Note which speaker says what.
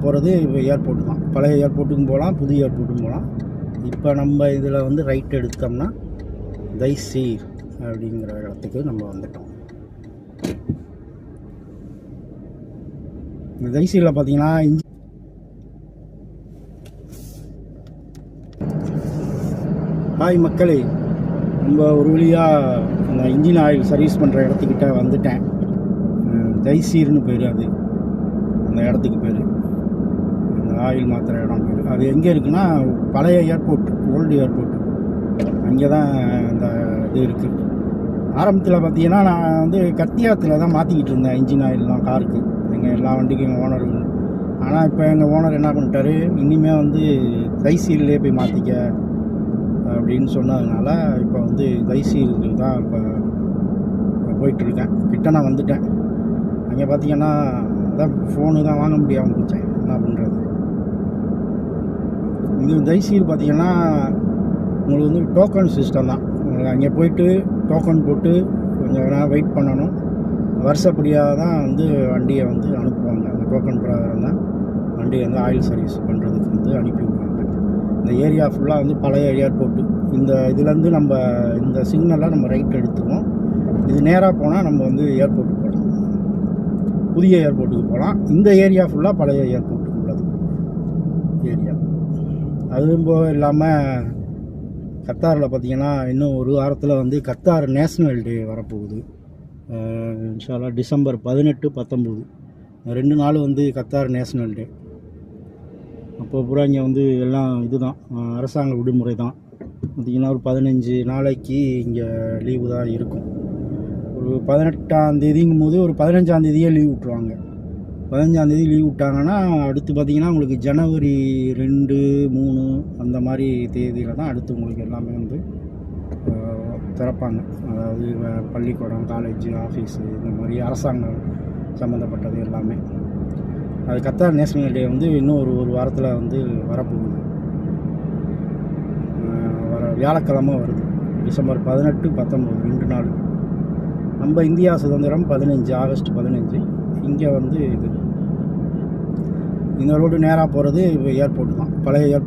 Speaker 1: போகிறது ஏர்போர்ட்டு தான். பழைய ஏர்போர்ட்டுக்கும் போகலாம், புது ஏர்போர்ட்டுக்கும் போகலாம். இப்போ நம்ம இதில் வந்து ரைட் எடுத்தோம்னா தைசீர் அப்படிங்கிற இடத்துக்கு நம்ம வந்துட்டோம். இந்த தைசீரில் பார்த்தீங்கன்னா ஹாய் மக்களே, நம்ம ஒரு வழியாக அந்த இன்ஜின் ஆயில் சர்வீஸ் பண்ணுற இடத்துக்கிட்ட வந்துட்டேன். தைசீர்னு பேர், அது அந்த இடத்துக்கு பேர், அந்த ஆயில் மாத்திர இடம் பேர். அது எங்கே இருக்குன்னா பழைய ஏர்போர்ட், ஓல்டு ஏர்போர்ட், அங்கே தான் அந்த இது இருக்குது. ஆரம்பத்தில் பார்த்தீங்கன்னா நான் வந்து கத்தியாத்தில் தான் மாற்றிக்கிட்டு இருந்தேன் இன்ஜின் ஆயில்லாம் காருக்கு, எங்கள் எல்லா வண்டிக்கும் எங்கள் ஓனர். ஆனால் இப்போ எங்கள் ஓனர் என்ன பண்ணிட்டாரு, இனிமேல் வந்து தைசீர்லேயே போய் மாற்றிக்க அப்படின்னு சொன்னதுனால இப்போ வந்து தைசீருக்கு தான் இப்போ போயிட்டுருக்கேன். கிட்ட நான் வந்துட்டேன். அங்கே பார்த்தீங்கன்னா அதான் ஃபோனு தான் வாங்க முடியாமல் போச்சேன், என்ன பண்ணுறது. இது தைசீர் பார்த்தீங்கன்னா உங்களுக்கு வந்து டோக்கன் சிஸ்டம் தான். உங்களுக்கு அங்கே போயிட்டு டோக்கன் போட்டு கொஞ்சம் நேரம் வெயிட் பண்ணணும். வருஷப்படியாக தான் வந்து வண்டியை வந்து அனுப்புவாங்க. அந்த டோக்கன் பிரகாரம் தான் வண்டியை வந்து ஆயில் சர்வீஸ் பண்ணுறதுக்கு வந்து அனுப்பி விடுவாங்க. இந்த ஏரியா ஃபுல்லாக வந்து பழைய ஏர்போர்ட்டு. இந்த இதுலேருந்து நம்ம இந்த சிக்னலில் நம்ம ரைட் எடுத்துருவோம். இது நேராக போனால் நம்ம வந்து ஏர்போர்ட்டுக்கு போகலாம், புதிய ஏர்போர்ட்டுக்கு போகலாம். இந்த ஏரியா ஃபுல்லாக பழைய ஏர்போர்ட்டுக்கு உள்ளது ஏரியா. அதுவும் போக இல்லாமல் கத்தாரில் பார்த்திங்கன்னா இன்னும் ஒரு வாரத்தில் வந்து கத்தார் நேஷ்னல் டே வரப்போகுது. இன்ஷா அல்லாஹ் டிசம்பர் 18, 19 2 நாள் வந்து கத்தார் நேஷ்னல் டே. அப்போ பூரா இங்கே வந்து எல்லாம் இதுதான், அரசாங்க விடுமுறை தான். பார்த்திங்கன்னா ஒரு 15 நாளைக்கு இங்கே லீவு தான் இருக்கும். ஒரு 18ஆம் தேதிங்கும் போது ஒரு 15ஆம் தேதியே லீவ் விட்ருவாங்க. 15ஆம் தேதி லீவ் விட்டாங்கன்னா அடுத்து பார்த்திங்கன்னா உங்களுக்கு ஜனவரி 2, 3 அந்த மாதிரி தேதியில் தான் அடுத்து உங்களுக்கு எல்லாமே வந்து திறப்பாங்க. அதாவது பள்ளிக்கூடம், காலேஜு, ஆஃபீஸு, இந்த மாதிரி அரசாங்கம் சம்மந்தப்பட்டது எல்லாமே. அது கத்தார் நேஷ்னல் டே வந்து இன்னும் ஒரு வாரத்தில் வந்து வரப்போகுது. வர வியாழக்கிழமை வருது, டிசம்பர் 18, 19 2 நாள். நம்ம இந்தியா சுதந்திரம் 15, ஆகஸ்ட் 15. இங்கே வந்து இது இந்த ரோடு நேராக போகிறது ஏர்போர்ட்டு தான், பழைய ஏர்போர்ட்.